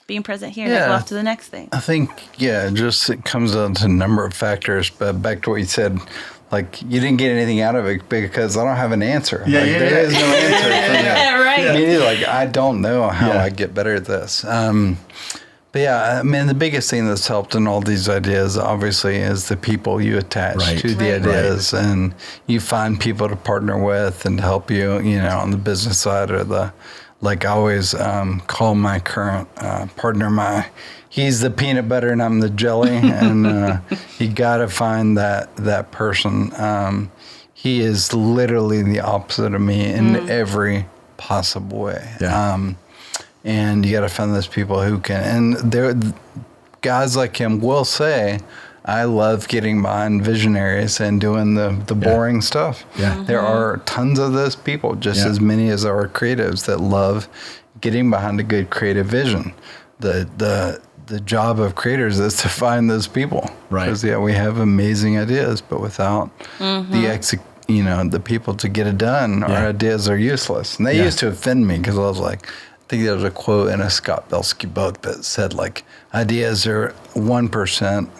Being present here, and go off to the next thing. I think, it comes down to a number of factors, but back to what you said, like, you didn't get anything out of it because I don't have an answer. There is no answer for that. Right. Me neither. Like, I don't know how I get better at this. But I mean, the biggest thing that's helped in all these ideas, obviously, is the people you attach to the ideas, and you find people to partner with and to help you, on the business side or the like I always call my current partner he's the peanut butter and I'm the jelly, and you gotta find that person. He is literally the opposite of me in every possible way. Yeah. And you gotta find those people who can, and there guys like him will say, I love getting behind visionaries and doing the boring stuff. Yeah. There are tons of those people, just as many as there are creatives that love getting behind a good creative vision. The job of creators is to find those people. Right. Because we have amazing ideas, but without the people to get it done, our ideas are useless. And they used to offend me because I was like, I think there was a quote in a Scott Belsky book that said, like, ideas are 1%,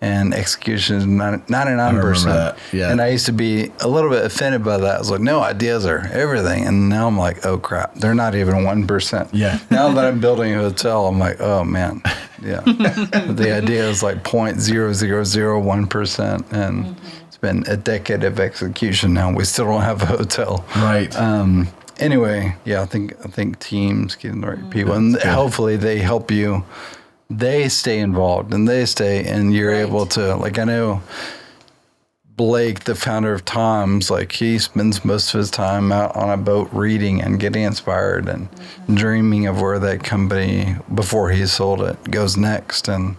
and execution is 99%. Yeah. And I used to be a little bit offended by that. I was like, no, ideas are everything. And now I'm like, oh crap, they're not even 1%. Yeah. Now that I'm building a hotel, I'm like, oh man, yeah. The idea is like 0.0001%, and it's been a decade of execution now. We still don't have a hotel. Right. Anyway, I think teams getting the right people, and hopefully they help you. They stay involved and you're able to, like, I know Blake, the founder of Tom's, like, he spends most of his time out on a boat reading and getting inspired and dreaming of where that company, before he sold it, goes next. And,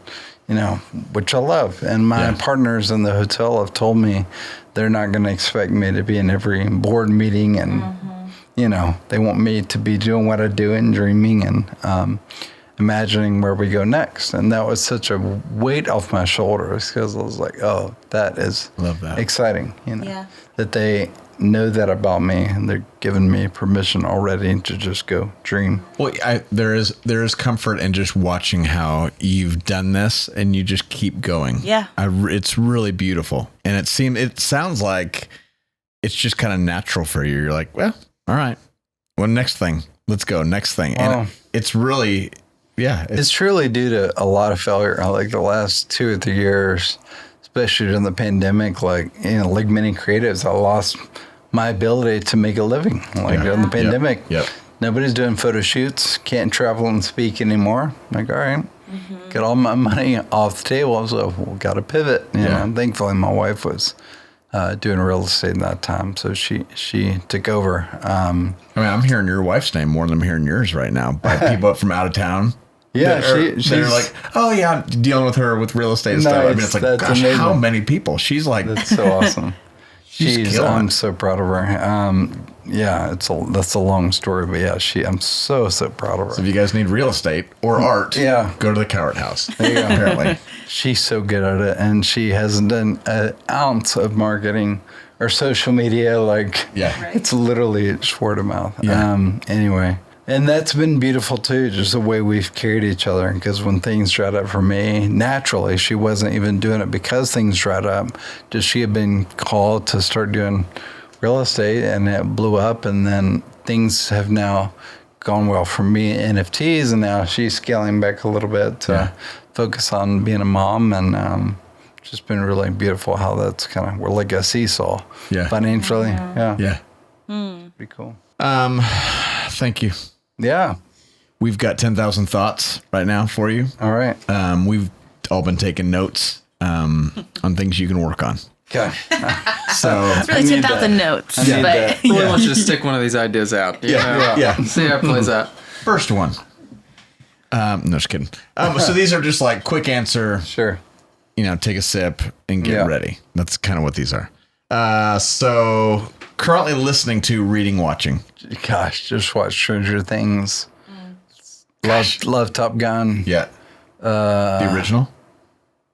which I love. And my partners in the hotel have told me they're not going to expect me to be in every board meeting, and, they want me to be doing what I do and dreaming and, imagining where we go next. And that was such a weight off my shoulders, because I was like, oh, that is exciting, that they know that about me, and they're giving me permission already to just go dream. Well, there is comfort in just watching how you've done this and you just keep going. Yeah. It's really beautiful. And it sounds like it's just kind of natural for you. You're like, well, all right, well, next thing, let's go, next thing. And it's really... Yeah, it's truly due to a lot of failure. Like the last 2 or 3 years, especially during the pandemic, like many creatives, I lost my ability to make a living. Like during the pandemic, nobody's doing photo shoots, can't travel and speak anymore. Like, all right, get all my money off the table, so we got to pivot. And thankfully, my wife was doing real estate in that time, so she took over. I'm hearing your wife's name more than I'm hearing yours right now by people up from out of town. Yeah, they're like, oh yeah, dealing with her with real estate and stuff. I mean, it's like, gosh, amazing. How many people? She's like, that's so awesome. I'm so proud of her. That's a long story, but I'm so proud of her. So if you guys need real estate or art, go to the Cowart house. There you go. Apparently, she's so good at it, and she hasn't done an ounce of marketing or social media. Like, it's literally word of mouth. Anyway. And that's been beautiful too, just the way we've carried each other. Because when things dried up for me, naturally, she wasn't even doing it because things dried up. Just she had been called to start doing real estate, and it blew up. And then things have now gone well for me, NFTs, and now she's scaling back a little bit to focus on being a mom. And just been really beautiful how that's we're like a seesaw financially. Pretty cool. Thank you. Yeah. We've got 10,000 thoughts right now for you. All right. We've all been taking notes on things you can work on. Okay. So it's really 10,000 notes. But we want you to stick one of these ideas out. Yeah. See how it plays out. First one. No, just kidding. So these are just like quick answer. Sure. Take a sip and get ready. That's kind of what these are. So currently listening to, reading, watching. Gosh, just watch Stranger Things. Love Top Gun. Yeah. The original?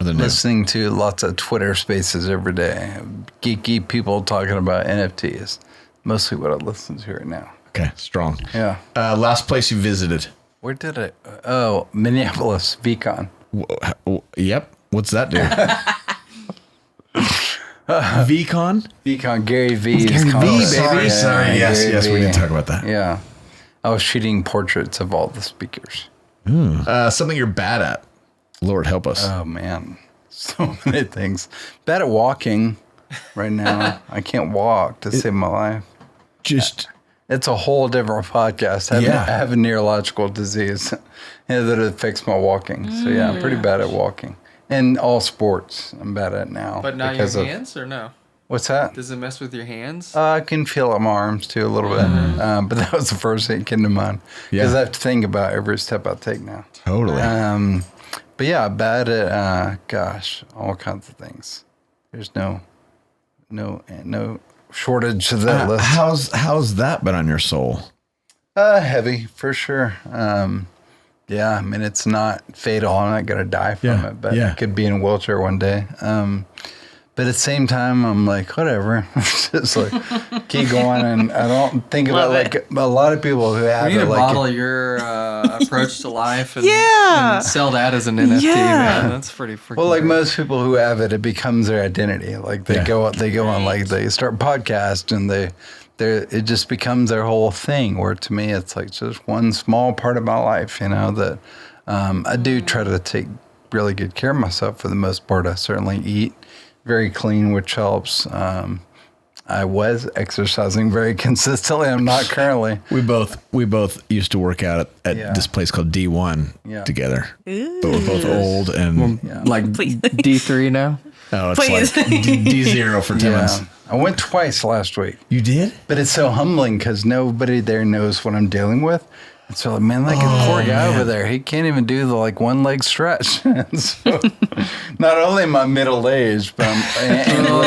Or the new? Listening to lots of Twitter spaces every day. Geeky people talking about NFTs. Mostly what I listen to right now. Okay, strong. Yeah. Last place you visited? Where did I? Oh, Minneapolis, VCon. Yep. What's that do? VCon? VCon, Gary V's. Gary V, baby. Sorry. Yes, we didn't talk about that. Yeah. I was shooting portraits of all the speakers. Something you're bad at. Lord help us. Oh, man. So many things. Bad at walking right now. I can't walk to save my life. Just It's a whole different podcast. I have a neurological disease that affects my walking. So yeah, I'm pretty bad at walking. And all sports, I'm bad at now. But not your hands, or no? What's that? Does it mess with your hands? I can feel it in my arms too a little bit. But that was the first thing that came to mind. Because I have to think about every step I take now. Totally. But yeah, bad at, all kinds of things. There's no shortage of that list. How's that been on your soul? Heavy, for sure. Yeah, I mean, it's not fatal. I'm not going to die from it, but I could be in a wheelchair one day. But at the same time, I'm like, whatever. Just like, keep going. And I don't think about, like, a lot of people who have you need it. to Like, model your approach to life and sell that as an NFT, man. That's pretty freaking well, like great. most people who have it, it becomes their identity. Like, they go on, like, they start podcasts and it just becomes their whole thing. Where to me, it's like just one small part of my life, that I do try to take really good care of myself for the most part. I certainly eat very clean, which helps. I was exercising very consistently. I'm not currently. We both used to work out at this place called D1 together. Ooh. But we're both old and like D3 now. oh, it's like D0 for Timmons. I went twice last week. You did? But it's so humbling because nobody there knows what I'm dealing with. And so, man, like a poor guy over there, he can't even do the one leg stretch. And so, not only am I middle aged, but I'm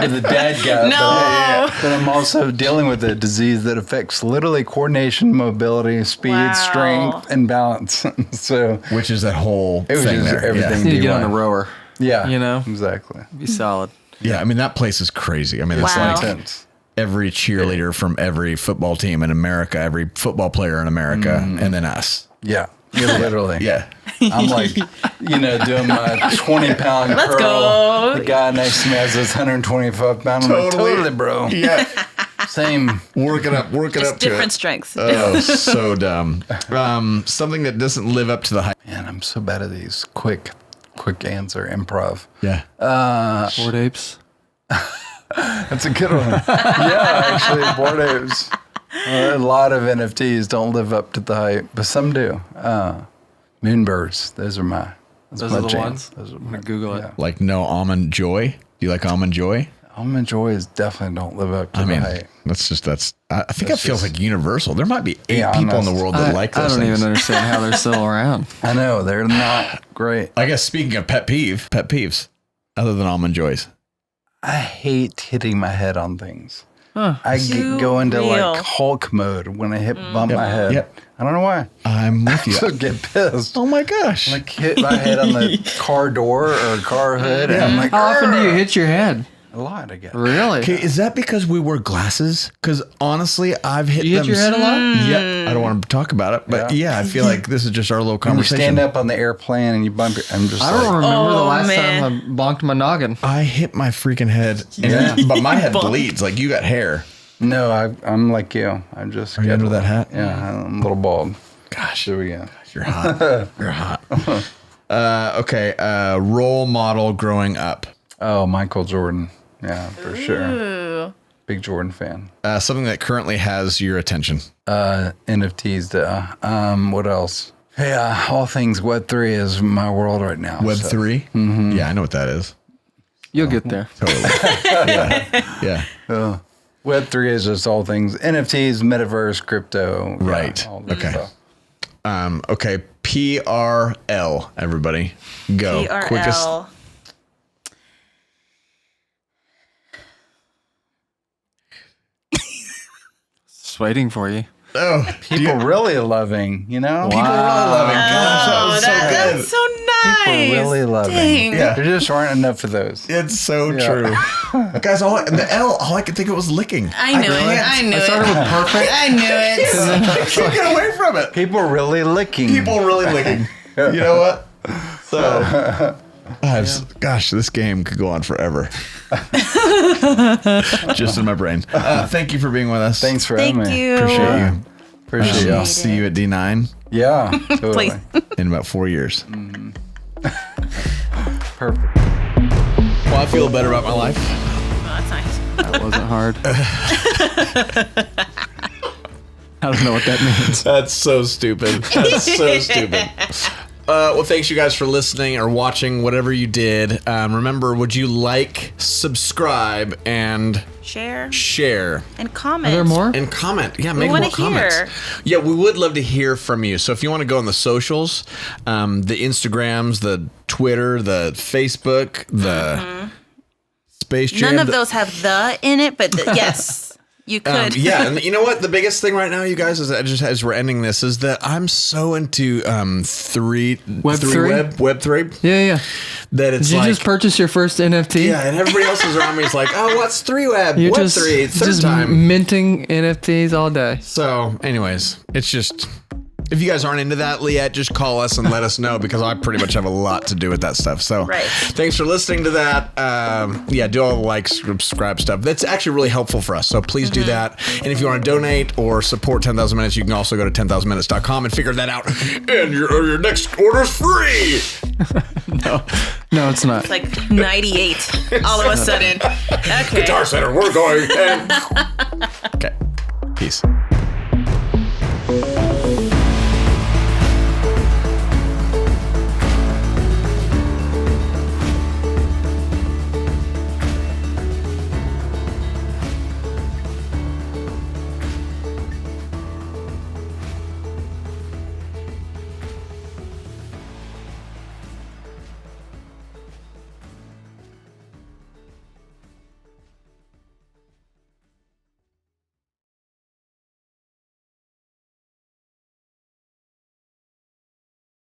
with a dad guy, but I'm also dealing with a disease that affects literally coordination, mobility, speed, strength, and balance. So, which is that whole it was thing just there. everything. You need to get on a rower. Yeah, exactly. Be solid. Yeah, I mean, that place is crazy. I mean, it's like Intense. every cheerleader from every football team in America, every football player in America, and then us. Yeah, literally. Yeah. I'm like, doing my 20-pound Let's curl. go. The guy next to me has this 125-pound. I'm like, totally, bro. Yeah. Same. Work it up Just to different it. strengths. Oh, so dumb. Something that doesn't live up to the hype. Man, I'm so bad at these quick answer improv. Yeah. Bored apes. That's a good one. Yeah, actually, Bored Apes. A lot of NFTs don't live up to the hype, but some do. Moonbirds, those are my the jam. ones? Those are I'm going to Google it. Like no almond joy. Do you like almond joy? Almond Joys definitely don't live up to the hype. I think it feels like universal. There might be 8 people in the world that like those I don't things. even understand how they're still around. I know, they're not great. I guess speaking of pet peeves, other than almond joys. I hate hitting my head on things. Huh. I go into real. like Hulk mode when I bump my head. Yep. I don't know why. I'm with you. I get pissed. Oh my gosh. Like hit my head on the car door or car hood, and I'm like, How often do you hit your head? a lot, I guess. Really? Okay, is that because we wear glasses? Because honestly, I've hit You them. hit your head a lot? Yep. I don't want to talk about it, but yeah, I feel like this is just our little When you conversation. stand up on the airplane and you bump your, I'm just I don't like, remember the Oh, last man. time I bonked my noggin. I hit my freaking head, but my head bleeds. Like you got hair. no, I'm like you. I'm just. Are you under that hat? Yeah, I'm a little bald. Gosh, There we go. you're hot. You're hot. Okay, role model growing up. Oh, Michael Jordan. Yeah, for sure. Ooh. Big Jordan fan. Something that currently has your attention. NFTs. What else? Yeah, all things Web3 is my world right now. Web so. 3? Mm-hmm. Yeah, I know what that is. You'll get there. Totally. yeah. Web3 is just all things NFTs, metaverse, crypto. Right. All that Okay. stuff. Okay. PRL, everybody. Go. PRL. Quickest. Just waiting for you. Oh, People really loving, people really love it. Gosh, that was so good. That's so nice. People really loving. Dang. Yeah. There just aren't enough of those. It's so true. Guys, all I could think of was licking. I knew it. I knew I started it. with perfect. I knew it. I can't get away from it. People really licking. People really licking. You know what? So, gosh, this game could go on forever. Just in my brain. Thank you for being with us. Thanks for having Thank me. you. Appreciate you. Appreciate you. I'll see you at D9 Yeah, totally. Please. in about 4 years. Perfect. Well, I feel better about my life. Oh, that's nice. That wasn't hard. I don't know what that means. That's so stupid. That's so stupid. Well, thanks you guys for listening or watching, whatever you did. Remember, would you like, subscribe, and share, and comment? Are there more? And comment. Yeah, make more comments. Yeah, we would love to hear from you. So if you want to go on the socials, the Instagrams, the Twitter, the Facebook, the Space Jam. None of those have the in it, but yes. You could. Yeah, and you know what? The biggest thing right now, you guys, is that just as we're ending this, is that I'm so into Web 3. Yeah. That it's Did you just purchase your first NFT? Yeah, and everybody else is around me is like, oh, what's 3Web? You're Web just, 3, third just time. minting NFTs all day. So, anyways, it's just... If you guys aren't into that yet, just call us and let us know, because I pretty much have a lot to do with that stuff. So thanks for listening to that. Do all the like, subscribe stuff. That's actually really helpful for us. So please do that. And if you want to donate or support 10,000 Minutes, you can also go to 10,000minutes.com and figure that out. And your next order's free. No, it's not. It's like 98 all of a sudden. Okay. Guitar Center, we're going. Okay. Peace.